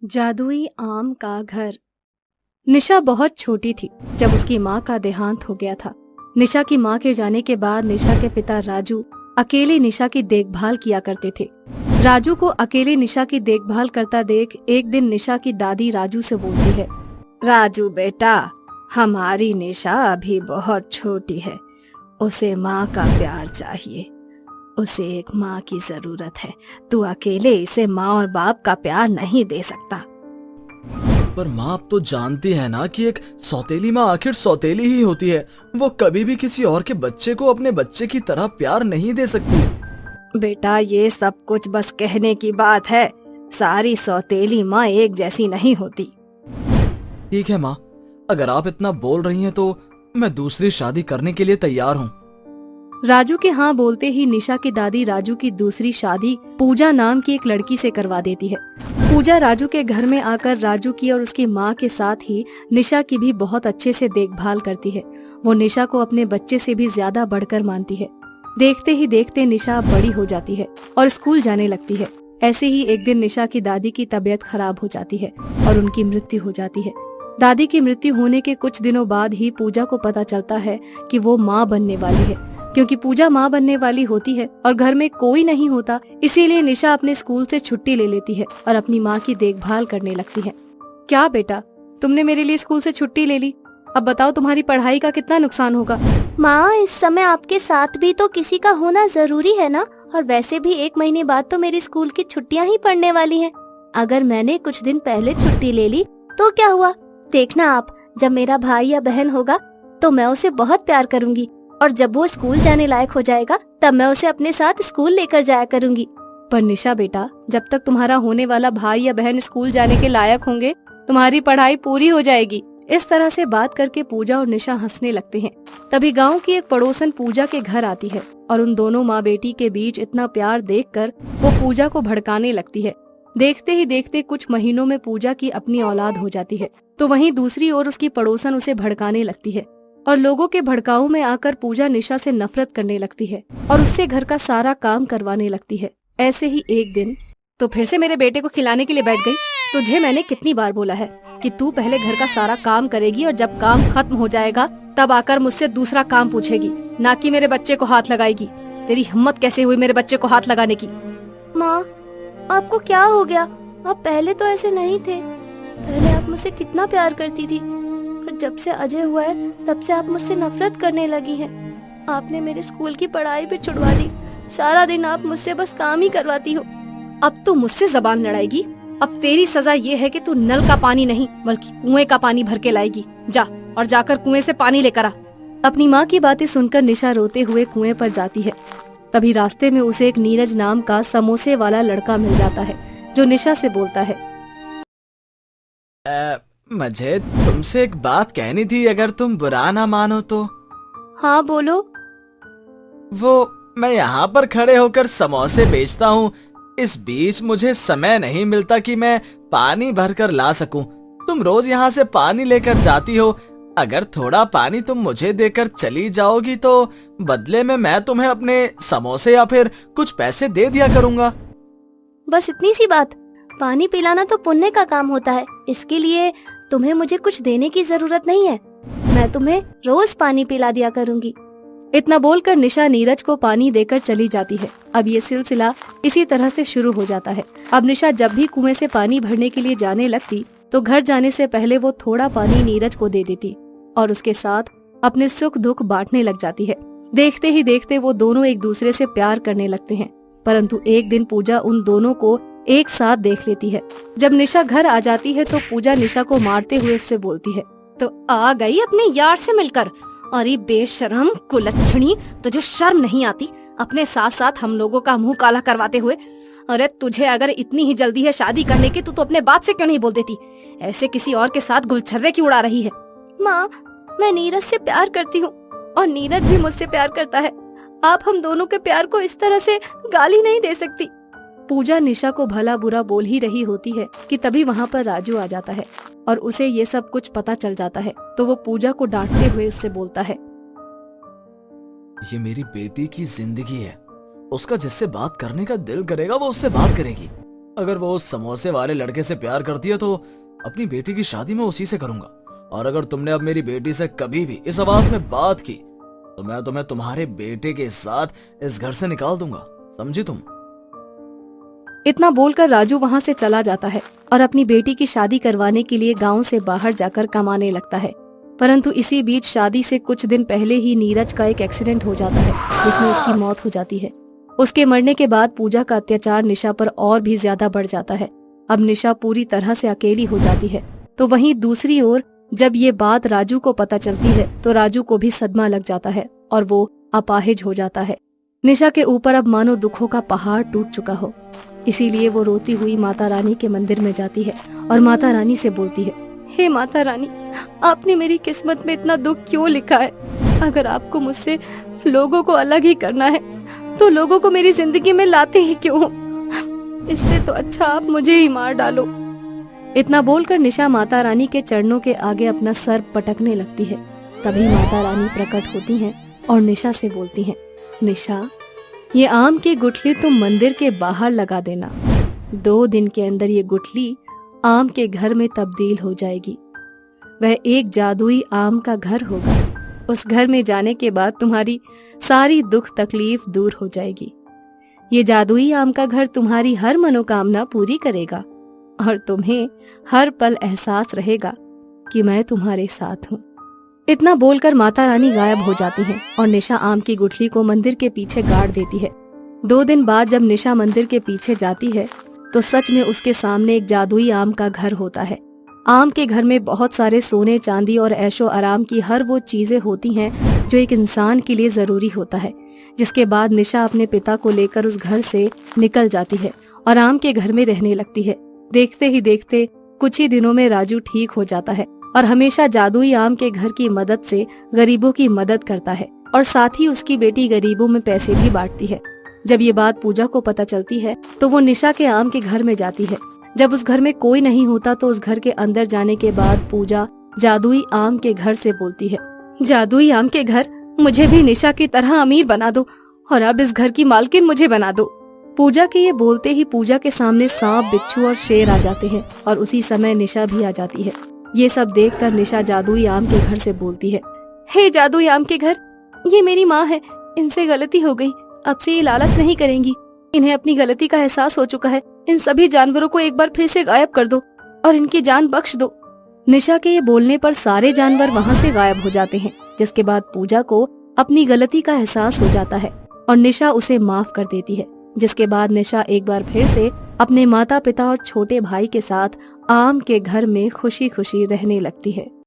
जादुई आम का घर। निशा बहुत छोटी थी जब उसकी माँ का देहांत हो गया था। निशा की माँ के जाने के बाद निशा के पिता राजू अकेले निशा की देखभाल किया करते थे। राजू को अकेले निशा की देखभाल करता देख एक दिन निशा की दादी राजू से बोलती है, राजू बेटा, हमारी निशा अभी बहुत छोटी है, उसे माँ का प्यार चाहिए, उसे एक माँ की जरूरत है। तू अकेले इसे माँ और बाप का प्यार नहीं दे सकता। पर माँ आप तो जानती है ना कि एक सौतेली माँ आखिर सौतेली ही होती है। वो कभी भी किसी और के बच्चे को अपने बच्चे की तरह प्यार नहीं दे सकती। बेटा, ये सब कुछ बस कहने की बात है, सारी सौतेली माँ एक जैसी नहीं होती। ठीक है माँ, अगर आप इतना बोल रही हैं तो मैं दूसरी शादी करने के लिए तैयार हूँ। राजू के हाँ बोलते ही निशा की दादी राजू की दूसरी शादी पूजा नाम की एक लड़की से करवा देती है। पूजा राजू के घर में आकर राजू की और उसकी माँ के साथ ही निशा की भी बहुत अच्छे से देखभाल करती है। वो निशा को अपने बच्चे से भी ज्यादा बढ़कर मानती है। देखते ही देखते निशा बड़ी हो जाती है और स्कूल जाने लगती है। ऐसे ही एक दिन निशा की दादी की तबीयत खराब हो जाती है और उनकी मृत्यु हो जाती है। दादी की मृत्यु होने के कुछ दिनों बाद ही पूजा को पता चलता है कि वो माँ बनने वाली है। क्योंकि पूजा माँ बनने वाली होती है और घर में कोई नहीं होता, इसीलिए निशा अपने स्कूल से छुट्टी ले लेती है और अपनी माँ की देखभाल करने लगती है। क्या बेटा, तुमने मेरे लिए स्कूल से छुट्टी ले ली, अब बताओ तुम्हारी पढ़ाई का कितना नुकसान होगा। माँ, इस समय आपके साथ भी तो किसी का होना जरूरी है ना, और वैसे भी 1 महीने बाद तो मेरी स्कूल की छुट्टियाँ ही पड़ने वाली हैं। अगर मैंने कुछ दिन पहले छुट्टी ले ली तो क्या हुआ? देखना आप, जब मेरा भाई या बहन होगा तो मैं उसे बहुत प्यार करूंगी, और जब वो स्कूल जाने लायक हो जाएगा तब मैं उसे अपने साथ स्कूल लेकर जाया करूंगी। पर निशा बेटा, जब तक तुम्हारा होने वाला भाई या बहन स्कूल जाने के लायक होंगे, तुम्हारी पढ़ाई पूरी हो जाएगी। इस तरह से बात करके पूजा और निशा हंसने लगते हैं। तभी गांव की एक पड़ोसन पूजा के घर आती है और उन दोनों माँ बेटी के बीच इतना प्यार देखकर वो पूजा को भड़काने लगती है। देखते ही देखते कुछ महीनों में पूजा की अपनी औलाद हो जाती है, तो वहीं दूसरी ओर उसकी पड़ोसन उसे भड़काने लगती है और लोगों के भड़काऊ में आकर पूजा निशा से नफरत करने लगती है और उससे घर का सारा काम करवाने लगती है। ऐसे ही एक दिन तो फिर से मेरे बेटे को खिलाने के लिए बैठ गई। तुझे मैंने कितनी बार बोला है कि तू पहले घर का सारा काम करेगी और जब काम खत्म हो जाएगा तब आकर मुझसे दूसरा काम पूछेगी, ना कि मेरे बच्चे को हाथ लगाएगी। तेरी हिम्मत कैसे हुई मेरे बच्चे को हाथ लगाने की? माँ, आपको क्या हो गया? आप पहले तो ऐसे नहीं थे। पहले आप मुझसे कितना प्यार करती थी, पर जब से अजय हुआ है तब से आप मुझसे नफरत करने लगी हैं। आपने मेरे स्कूल की पढ़ाई भी छुड़वा दी। सारा दिन आप मुझसे बस काम ही करवाती हो। अब तू मुझसे जबान लड़ाएगी? अब तेरी सजा ये है कि तू नल का पानी नहीं बल्कि कुएं का पानी भर के लाएगी। जा और जाकर कुएं से पानी लेकर आ। अपनी माँ की बातें सुनकर निशा रोते हुए कुएं पर जाती है। तभी रास्ते में उसे एक नीरज नाम का समोसे वाला लड़का मिल जाता है जो निशा से बोलता है, मुझे तुमसे एक बात कहनी थी, अगर तुम बुरा ना मानो तो। हाँ बोलो। वो मैं यहाँ पर खड़े होकर समोसे बेचता हूँ, इस बीच मुझे समय नहीं मिलता कि मैं पानी भरकर ला सकूं। तुम रोज यहाँ से पानी लेकर जाती हो, अगर थोड़ा पानी तुम मुझे देकर चली जाओगी तो बदले में मैं तुम्हें अपने समोसे या फिर कुछ पैसे दे दिया करूँगा। बस इतनी सी बात? पानी पिलाना तो पुण्य का काम होता है, इसके लिए तुम्हें मुझे कुछ देने की जरूरत नहीं है। मैं तुम्हें रोज पानी पिला दिया करूंगी। इतना बोलकर निशा नीरज को पानी देकर चली जाती है। अब ये सिलसिला इसी तरह से शुरू हो जाता है। अब निशा जब भी कुएं से पानी भरने के लिए जाने लगती तो घर जाने से पहले वो थोड़ा पानी नीरज को दे देती और उसके साथ अपने सुख दुख बांटने लग जाती है। देखते ही देखते वो दोनों एक दूसरे से प्यार करने लगते हैं। परंतु एक दिन पूजा उन दोनों को एक साथ देख लेती है। जब निशा घर आ जाती है तो पूजा निशा को मारते हुए उससे बोलती है, तो आ गई अपने यार से मिलकर? अरे बेशरम कुलच्छणी, तुझे शर्म नहीं आती अपने साथ साथ हम लोगों का मुंह काला करवाते हुए? अरे तुझे अगर इतनी ही जल्दी है शादी करने की तो अपने बाप से क्यों नहीं बोल देती? ऐसे किसी और के साथ गुलछर्रे क्यों उड़ा रही है? माँ, मैं नीरज से प्यार करती हूँ और नीरज भी मुझसे प्यार करता है। आप हम दोनों के प्यार को इस तरह से गाली नहीं दे सकती। पूजा निशा को भला बुरा बोल ही रही होती है कि तभी वहाँ पर राजू आ जाता है और उसे ये सब कुछ पता चल जाता है। तो वो पूजा को डांटते हुए उससे बोलता है, ये मेरी बेटी की जिंदगी है, उसका जिससे बात करने का दिल करेगा वो उससे बात करेगी। अगर वो उस समोसे वाले लड़के से प्यार करती है तो अपनी बेटी की शादी मैं उसी से करूंगा। और अगर तुमने अब मेरी बेटी से कभी भी इस आवाज में बात की तो मैं तुम्हें तुम्हारे बेटे के साथ इस घर से निकाल दूंगा, समझी तुम? इतना बोलकर राजू वहां से चला जाता है और अपनी बेटी की शादी करवाने के लिए गांव से बाहर जाकर कमाने लगता है। परंतु इसी बीच शादी से कुछ दिन पहले ही नीरज का एक एक्सीडेंट हो जाता है जिसमें उसकी मौत हो जाती है। उसके मरने के बाद पूजा का अत्याचार निशा पर और भी ज्यादा बढ़ जाता है। अब निशा पूरी तरह से अकेली हो जाती है। तो वहीं दूसरी ओर जब ये बात राजू को पता चलती है तो राजू को भी सदमा लग जाता है और वो अपाहिज हो जाता है। निशा के ऊपर अब मानो दुखों का पहाड़ टूट चुका हो। इसीलिए वो रोती हुई माता रानी के मंदिर में जाती है और माता रानी से बोलती है, हे माता रानी, आपने मेरी किस्मत में इतना दुख क्यों लिखा है? अगर आपको मुझसे लोगों को अलग ही करना है तो लोगों को मेरी जिंदगी में लाते ही क्यों हो? इससे तो अच्छा आप मुझे ही मार डालो। इतना बोलकर निशा माता रानी के चरणों के आगे अपना सर पटकने लगती है। तभी माता रानी प्रकट होती हैं और निशा से बोलती हैं, निशा, ये आम की गुठली तुम मंदिर के बाहर लगा देना। 2 दिन के अंदर ये गुठली आम के घर में तब्दील हो जाएगी। वह एक जादुई आम का घर होगा। उस घर में जाने के बाद तुम्हारी सारी दुख तकलीफ दूर हो जाएगी। ये जादुई आम का घर तुम्हारी हर मनोकामना पूरी करेगा और तुम्हें हर पल एहसास रहेगा कि मैं तुम्हारे साथ हूँ। इतना बोलकर माता रानी गायब हो जाती हैं और निशा आम की गुठली को मंदिर के पीछे गाड़ देती है। 2 दिन बाद जब निशा मंदिर के पीछे जाती है तो सच में उसके सामने एक जादुई आम का घर होता है। आम के घर में बहुत सारे सोने चांदी और ऐशो आराम की हर वो चीजें होती हैं जो एक इंसान के लिए जरूरी होता है। जिसके बाद निशा अपने पिता को लेकर उस घर से निकल जाती है और आम के घर में रहने लगती है। देखते ही देखते कुछ ही दिनों में राजू ठीक हो जाता है और हमेशा जादुई आम के घर की मदद से गरीबों की मदद करता है और साथ ही उसकी बेटी गरीबों में पैसे भी बांटती है। जब ये बात पूजा को पता चलती है तो वो निशा के आम के घर में जाती है। जब उस घर में कोई नहीं होता तो उस घर के अंदर जाने के बाद पूजा जादुई आम के घर से बोलती है, जादुई आम के घर, मुझे भी निशा की तरह अमीर बना दो और अब इस घर की मालकिन मुझे बना दो। पूजा के ये बोलते ही पूजा के सामने सांप, बिच्छू और शेर आ जाते हैं और उसी समय निशा भी आ जाती है। ये सब देखकर निशा जादुई आम के घर से बोलती है, हे जादुई आम के घर, ये मेरी माँ है, इनसे गलती हो गई, अब से ये लालच नहीं करेंगी। इन्हें अपनी गलती का एहसास हो चुका है। इन सभी जानवरों को एक बार फिर से गायब कर दो और इनकी जान बख्श दो। निशा के ये बोलने पर सारे जानवर वहाँ से गायब हो जाते हैं। जिसके बाद पूजा को अपनी गलती का एहसास हो जाता है और निशा उसे माफ कर देती है। जिसके बाद निशा एक बार फिर से अपने माता पिता और छोटे भाई के साथ आम के घर में खुशी खुशी रहने लगती है।